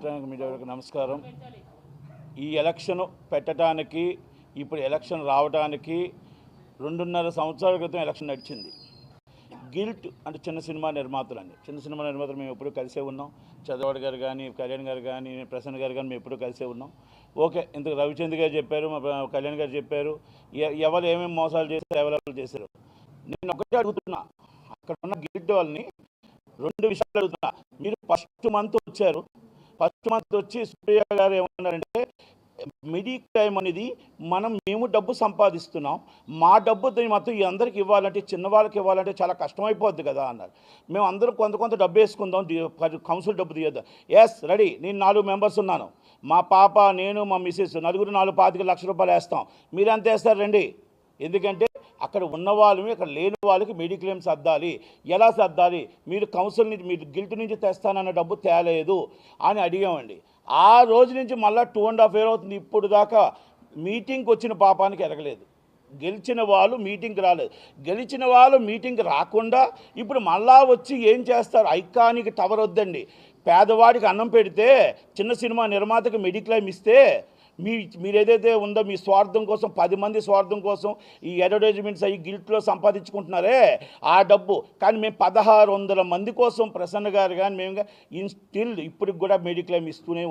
Electronic మీడియాకు నమస్కారం. ఈ ఎలక్షన్ పెట్టడానికి ఇప్పుడు ఎలక్షన్ రావడానికి 2.5 సంవత్సరాల క్రితం ఎలక్షన్ నడిచింది. గిల్ట్ అంటే చిన్న సినిమా నిర్మాతలు మేము ఎప్పుడూ కలిసే ఉన్నాం. చంద్రబాబు గారు కానీ, కళ్యాణ్ గారు కానీ, ప్రసన్న గారు కానీ మేము ఎప్పుడూ కలిసే ఉన్నాం. ఓకే, ఇంతకు రవిచంద్ర గారు చెప్పారు, కళ్యాణ్ గారు చెప్పారు, ఎవరు ఏమేమి మోసాలు చేశారు, ఎవరెవరు చేశారు. నేను ఒకటే అడుగుతున్నా, అక్కడ ఉన్న గిల్ట్ వాళ్ళని 2 విషయాలు అడుగుతున్నా. మీరు ఫస్ట్ మంత్ వచ్చి సుప్రియ గారు ఏమన్నారంటే, మెడిక్లైమ్ అనేది మేము డబ్బు సంపాదిస్తున్నాం, మా డబ్బు మొత్తం ఈ అందరికి ఇవ్వాలంటే, చిన్న వాళ్ళకి ఇవ్వాలంటే చాలా కష్టమైపోద్ది కదా అన్నారు. మేము అందరం కొంత డబ్బు వేసుకుందాం, కౌన్సిల్ డబ్బు తీయద్దాం. ఎస్ రెడీ, నేను 4 మెంబర్స్ ఉన్నాను, మా పాప, నేను, మా మిస్సెస్, నలుగురు 4-5 లక్షల రూపాయలు వేస్తాం. మీరు ఎంత వేస్తారు రండి. ఎందుకంటే అక్కడ ఉన్న వాళ్ళని, అక్కడ లేని వాళ్ళకి మెడిక్లెయిమ్ సర్దాలి. ఎలా సర్దాలి? మీరు కౌన్సిల్ నుంచి, మీరు గిల్ట్ నుంచి తెస్తానన్న డబ్బు తేలేదు అని అడిగామండి. ఆ రోజు నుంచి మళ్ళీ 2.5 years అవుతుంది, ఇప్పుడు దాకా మీటింగ్కి వచ్చిన పాపానికి ఎరగలేదు. గెలిచిన వాళ్ళు మీటింగ్కి రాలేదు. గెలిచిన వాళ్ళు మీటింగ్కి రాకుండా ఇప్పుడు మళ్ళా వచ్చి ఏం చేస్తారు? ఐకానిక్ టవర్ వద్దండి, పేదవాడికి అన్నం పెడితే, చిన్న సినిమా నిర్మాతకి మెడిక్లెయిమ్ ఇస్తే, మీరు ఏదైతే ఉందో మీ స్వార్థం కోసం, 10 మంది స్వార్థం కోసం ఈ అడ్వర్టైజ్మెంట్స్ అయ్యి గిల్ట్లో సంపాదించుకుంటున్నారే ఆ డబ్బు. కానీ మేము 1600 మంది కోసం, ప్రసన్న గారు కానీ మేము స్టిల్ ఇప్పటికి కూడా మెడిక్లెయిమ్ ఇస్తూనే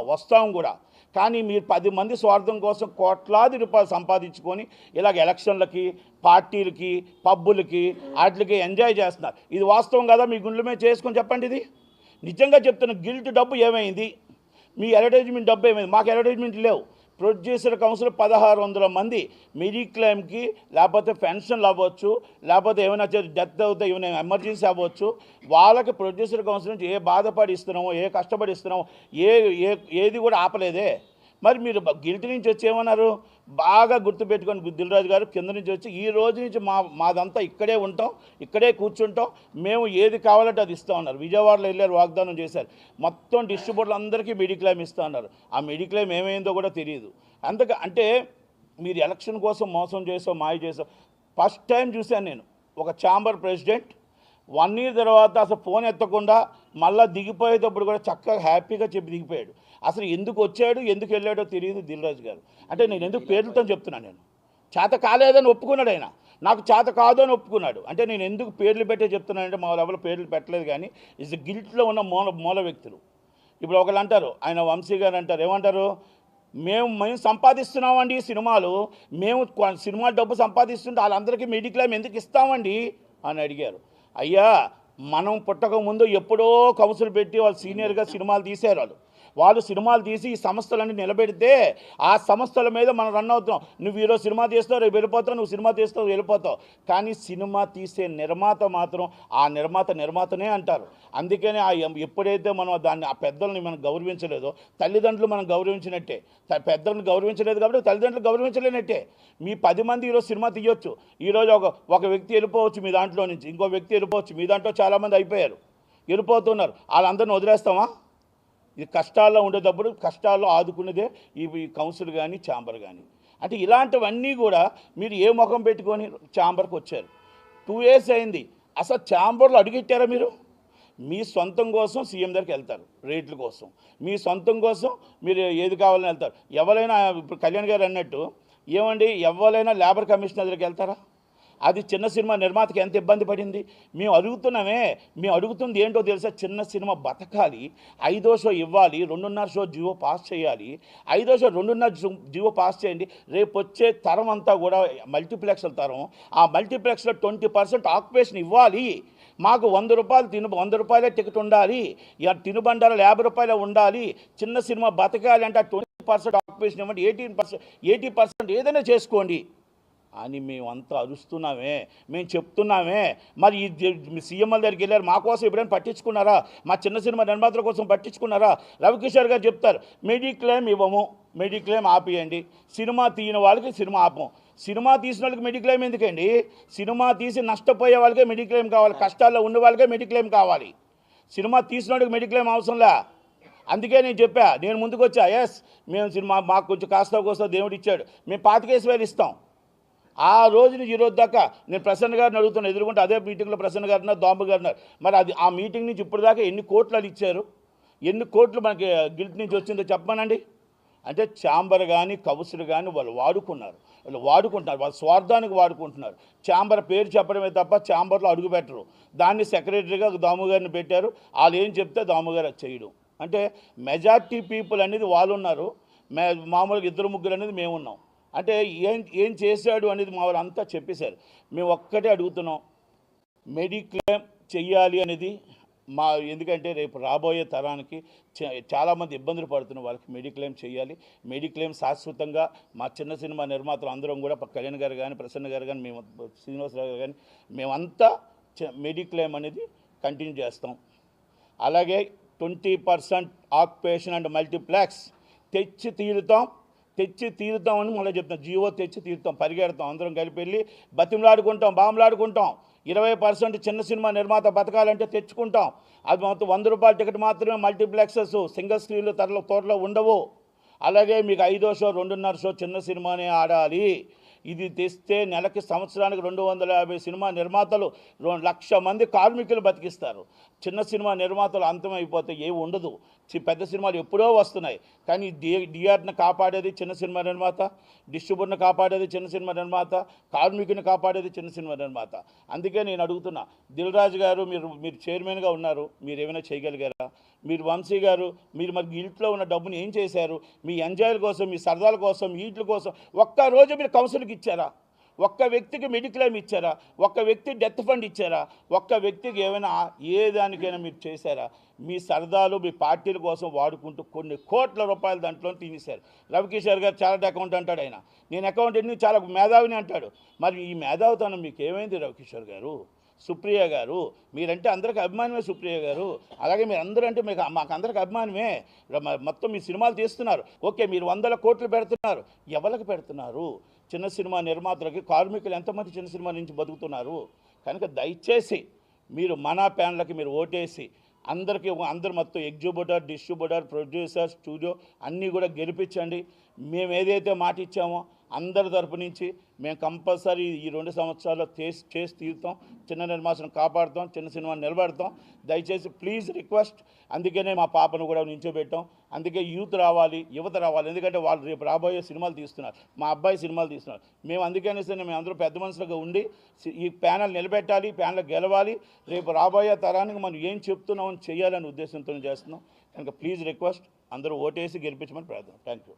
వస్తాం కూడా. కానీ మీరు 10 మంది స్వార్థం కోసం కోట్లాది రూపాయలు సంపాదించుకొని ఇలాగ ఎలక్షన్లకి, పార్టీలకి, పబ్బులకి, వాటికి ఎంజాయ్ చేస్తున్నారు. ఇది వాస్తవం కదా? మీ గుండెల మీద చేసుకొని చెప్పండి. ఇది నిజంగా చెప్తున్న, గిల్ట్ డబ్బు ఏమైంది? మీ అడ్వర్టైజ్మెంట్ డబ్బు ఏమైంది? మాకు అడ్వర్టైజ్మెంట్ లేవు. ప్రొడ్యూసర్ కౌన్సిల్ 1600 మంది మెడిక్లెయిమ్కి, లేకపోతే పెన్షన్లు అవ్వచ్చు, లేకపోతే ఏమైనా డెత్ అవుతే, ఏమైనా ఎమర్జెన్సీ అవ్వచ్చు, వాళ్ళకి ప్రొడ్యూసర్ కౌన్సిల్ నుంచి ఏ బాధపడి ఇస్తున్నామో, ఏ కష్టపడి ఇస్తున్నామో, ఏది కూడా ఆపలేదే. మరి మీరు గిల్ట్ నుంచి వచ్చి ఏమన్నారు? బాగా గుర్తుపెట్టుకొని దిల్ రాజు గారు కింద నుంచి వచ్చి, ఈ రోజు నుంచి మాదంతా ఇక్కడే ఉంటాం, ఇక్కడే కూర్చుంటాం, మేము ఏది కావాలంటే అది ఇస్తూ ఉన్నారు. విజయవాడలో వెళ్ళారు, వాగ్దానం చేశారు, మొత్తం డిస్ట్రిబ్యూటర్లు అందరికీ మెడిక్లెయిమ్ ఇస్తూ ఉన్నారు. ఆ మెడిక్లెయిమ్ ఏమైందో కూడా తెలియదు. అంటే మీరు ఎలక్షన్ కోసం మోసం చేసో, మాయ చేసో. ఫస్ట్ టైం చూశాను నేను ఒక ఛాంబర్ ప్రెసిడెంట్ 1 year తర్వాత అసలు ఫోన్ ఎత్తకుండా మళ్ళీ దిగిపోయేటప్పుడు కూడా చక్కగా హ్యాపీగా చెప్పి దిగిపోయాడు. అసలు ఎందుకు వచ్చాడు, ఎందుకు వెళ్ళాడో తెలియదు దిల్ రాజు గారు. అంటే నేను ఎందుకు పేర్లతో చెప్తున్నాను, నేను చేత కాలేదని ఒప్పుకున్నాడు ఆయన, నాకు చేత కాదు అని ఒప్పుకున్నాడు. అంటే నేను ఎందుకు పేర్లు పెట్టే చెప్తున్నానంటే, మా ఎవరు పేర్లు పెట్టలేదు, కానీ ఇస్ గిల్ట్లో ఉన్న మూల వ్యక్తులు. ఇప్పుడు ఒకళ్ళు అంటారు, ఆయన వంశీ గారు అంటారు, ఏమంటారు? మేము సంపాదిస్తున్నామండి సినిమాలు, మేము సినిమా డబ్బు సంపాదిస్తుంటే వాళ్ళందరికీ మెడిక్లెయిమ్ ఎందుకు ఇస్తామండి అని అడిగారు. అయ్యా, మనం పుట్టక ముందు ఎప్పుడో కౌన్సిల్ పెట్టి వాళ్ళు సీనియర్గా సినిమాలు తీశారు. వాళ్ళు సినిమాలు తీసి ఈ సంస్థలన్నీ నిలబెడితే ఆ సంస్థల మీద మనం రన్ అవుతున్నాం. నువ్వు ఈరోజు సినిమా తీస్తావు, రేపు వెళ్ళిపోతావు, నువ్వు సినిమా తీస్తావు, వెళ్ళిపోతావు. కానీ సినిమా తీసే నిర్మాత మాత్రం ఆ నిర్మాతనే అంటారు. అందుకని ఎప్పుడైతే మనం ఆ పెద్దల్ని మనం గౌరవించలేదో, తల్లిదండ్రులు మనం గౌరవించినట్టే. పెద్దలను గౌరవించలేదు కాబట్టి తల్లిదండ్రులు గౌరవించలేనట్టే. మీ 10 మంది ఈరోజు సినిమా తీయొచ్చు, ఈరోజు ఒక వ్యక్తి వెళ్ళిపోవచ్చు మీ దాంట్లో నుంచి, ఇంకో వ్యక్తి వెళ్ళిపోవచ్చు. మీ దాంట్లో చాలామంది అయిపోయారు, వెళ్ళిపోతున్నారు. వాళ్ళందరినీ వదిలేస్తామా? ఇది కష్టాల్లో ఉండేటప్పుడు కష్టాల్లో ఆదుకునేదే ఈ కౌన్సిల్ కానీ, ఛాంబర్ కానీ. అంటే ఇలాంటివన్నీ కూడా మీరు ఏ ముఖం పెట్టుకొని ఛాంబర్కి వచ్చారు? 2 years అయింది. అసలు ఛాంబర్లో అడుగెట్టారా మీరు? మీ సొంతం కోసం సీఎం దగ్గరికి వెళ్తారు, రేట్ల కోసం. మీ సొంతం కోసం మీరు ఏది కావాలని వెళ్తారు. ఎవరైనా ఇప్పుడు కళ్యాణ్ గారు అన్నట్టు, ఏమండి ఎవరైనా లేబర్ కమిషనర్ దగ్గరికి వెళ్తారా? అది చిన్న సినిమా నిర్మాతకి ఎంత ఇబ్బంది పడింది. మేము అడుగుతుంది ఏంటో తెలుసా? చిన్న సినిమా బతకాలి, 5వ షో ఇవ్వాలి, 2.5 షో జీవో పాస్ చేయాలి. 5వ షో 2.5 జీవో పాస్ చేయండి. రేపు వచ్చే తరం అంతా కూడా మల్టీప్లెక్స్ల తరం. ఆ మల్టీప్లెక్స్లో 20% ఆక్యుపేషన్ ఇవ్వాలి. మాకు 100 రూపాయలే టికెట్ ఉండాలి, తినుబండాలు 50 రూపాయలే ఉండాలి. చిన్న సినిమా బతకాలి అంటే 20% ఆక్యుపేషన్ ఇవ్వండి, 80% ఏదైనా చేసుకోండి అని మేమంతా అరుస్తున్నామే, మేము చెప్తున్నామే. మరి ఈ సీఎంల దగ్గరికి వెళ్ళారు, మా కోసం ఎప్పుడైనా పట్టించుకున్నారా? మా చిన్న సినిమా నిర్మాతల కోసం పట్టించుకున్నారా? రవికిషోర్ గారు చెప్తారు, మెడిక్లెయిమ్ ఇవ్వము, మెడిక్లెయిమ్ ఆపియండి. సినిమా తీయని వాళ్ళకి సినిమా ఆపం. సినిమా తీసిన వాళ్ళకి మెడిక్లెయిమ్ ఎందుకండి? సినిమా తీసి నష్టపోయే వాళ్ళకే మెడిక్లెయిమ్ కావాలి, కష్టాల్లో ఉండే వాళ్ళకే మెడిక్లెయిమ్ కావాలి. సినిమా తీసిన వాళ్ళకి మెడిక్లెయిమ్ అవసరంలే. అందుకే నేను చెప్పా, నేను ముందుకు వచ్చా. ఎస్, మేము సినిమా మాకు కొంచెం కాస్త దేవుడు ఇచ్చాడు, మేము 25,000 ఇస్తాం. ఆ రోజు నుంచి ఈరోజు దాకా నేను ప్రసన్న గారిని అడుగుతున్నాను, ఎదురుకుంటే అదే మీటింగ్లో ప్రసన్న గారు ఉన్నారు, దోంబ గారు ఉన్నారు. మరి అది ఆ మీటింగ్ నుంచి ఇప్పుడు దాకా ఎన్ని కోట్లు ఇచ్చారు? ఎన్ని కోట్లు మనకి గిల్ట్ నుంచి వచ్చిందో చెప్పమనండి. అంటే ఛాంబర్ కానీ కౌన్సిల్ కానీ వాళ్ళు వాడుకుంటున్నారు, వాళ్ళ స్వార్థానికి వాడుకుంటున్నారు. ఛాంబర్ పేరు చెప్పడమే తప్ప ఛాంబర్లో అడుగు పెట్టరు. దాన్ని సెక్రటరీగా దాము గారిని పెట్టారు. వాళ్ళు ఏం చెప్తే దాము గారు చేయడం. అంటే మెజార్టీ పీపుల్ అనేది వాళ్ళు ఉన్నారు, మామూలుగా ఇద్దరు ముగ్గురు అనేది మేము ఉన్నాం. అంటే ఏం చేశాడు అనేది మా వాళ్ళు అంతా చెప్పేశారు. మేము ఒక్కటే అడుగుతున్నాం, మెడిక్లెయిమ్ చెయ్యాలి అనేది ఎందుకంటే రేపు రాబోయే తరానికి చాలామంది ఇబ్బందులు పడుతున్న వాళ్ళకి మెడిక్లెయిమ్ చేయాలి. మెడిక్లెయిమ్ శాశ్వతంగా మా చిన్న సినిమా నిర్మాతలు అందరం కూడా కళ్యాణ్ గారు కానీ ప్రసన్న గారు కానీ మేము శ్రీనివాసరావు గారు కానీ మేమంతా మెడిక్లెయిమ్ అనేది కంటిన్యూ చేస్తాం. అలాగే 20% ఆక్యుపేషన్ అండ్ మల్టీప్లెక్స్ తెచ్చి తీరుతామని మళ్ళీ చెప్తాం. జియో తెచ్చి తీరుతాం, పరిగెడతాం, అందరం కలిపి వెళ్ళి బతిమలాడుకుంటాం, బాంబులాడుకుంటాం. 20% చిన్న సినిమా నిర్మాత బతకాలంటే తెచ్చుకుంటాం. అది మొత్తం 100 రూపాయల టికెట్ మాత్రమే. మల్టీప్లెక్సెస్ సింగిల్ స్క్రీన్లు త్వరలో ఉండవు. అలాగే మీకు 5వ షో 2.5 షో చిన్న సినిమానే ఆడాలి. ఇది తెస్తే నెలకి సంవత్సరానికి 250 సినిమా నిర్మాతలు 1,00,000 మంది కార్మికులు బతికిస్తారు. చిన్న సినిమా నిర్మాతలు అంతమైపోతే ఏమి ఉండదు. పెద్ద సినిమాలు ఎప్పుడో వస్తున్నాయి, కానీ డిఆర్ని కాపాడేది చిన్న సినిమా నిర్మాత, డిస్ట్రిబ్యూటర్ని కాపాడేది చిన్న సినిమా నిర్మాత, కార్మికుని కాపాడేది చిన్న సినిమా నిర్మాత. అందుకే నేను అడుగుతున్నా, దిల్ రాజు గారు మీరు చైర్మన్గా ఉన్నారు, మీరు ఏమైనా చేయగలిగారా? మీరు వంశీ గారు మీరు మరి ఇంట్లో ఉన్న డబ్బుని ఏం చేశారు? మీ ఎంజాయ్ల కోసం, మీ సరదాల కోసం, మీ ఇంట్ల కోసం ఒక్కరోజు మీరు కౌన్సిల్కి ఇచ్చారా? ఒక్క వ్యక్తికి మెడిక్లెయిమ్ ఇచ్చారా? ఒక్క వ్యక్తి డెత్ ఫండ్ ఇచ్చారా? ఒక్క వ్యక్తికి ఏమైనా ఏ దానికైనా మీరు చేశారా? మీ సరదాలు మీ పార్టీల కోసం వాడుకుంటూ కొన్ని కోట్ల రూపాయలు దాంట్లో తినేశారు. రవికిషోర్ గారు చార్టెడ్ అకౌంట్ అంటాడు, ఆయన నేను అకౌంటెంట్ని చాలా మేధావిని అంటాడు. మరి ఈ మేధావితనం మీకు ఏమైంది రవికిషోర్ గారు? సుప్రియ గారు మీరంటే అందరికీ అభిమానమే. సుప్రియ గారు అలాగే మీరు అందరూ అంటే మాకు అందరికీ అభిమానమే. మొత్తం మీ సినిమాలు తీస్తున్నారు, ఓకే, మీరు 100 కోట్లు పెడుతున్నారు. ఎవరికి పెడుతున్నారు? చిన్న సినిమా నిర్మాతలకి, కార్మికులు ఎంతమంది చిన్న సినిమా నుంచి బతుకుతున్నారు? కనుక దయచేసి మీరు మన ప్యానల్కి మీరు ఓటేసి అందరు మొత్తం ఎగ్జిబ్యూటర్, డిస్ట్రిబ్యూటర్, ప్రొడ్యూసర్, స్టూడియో అన్నీ కూడా గెలిపించండి. మేము ఏదైతే మాట ఇచ్చామో అందరి తరపు నుంచి మేము కంపల్సరీ ఈ 2 సంవత్సరాల్లో చేసి తీరుతాం. చిన్న నిర్మాతను కాపాడుతాం, చిన్న సినిమాని నిలబెడతాం. దయచేసి ప్లీజ్ రిక్వెస్ట్. అందుకనే మా పాపను కూడా నించోబెట్టాం. అందుకే యువత రావాలి. ఎందుకంటే వాళ్ళు రేపు రాబోయే సినిమాలు తీస్తున్నారు, మా అబ్బాయి సినిమాలు తీస్తున్నారు. మేము అందుకనే సరే మేము అందరూ పెద్ద మనుషులుగా ఉండి ఈ ప్యానల్ నిలబెట్టాలి, ప్యానల్ గెలవాలి. రేపు రాబోయే తరానికి మనం ఏం చెప్తున్నామని చేయాలనే ఉద్దేశంతో చేస్తున్నాం. కనుక ప్లీజ్ రిక్వెస్ట్, అందరూ ఓటేసి గెలిపించమని ప్రయత్నం. Thank you.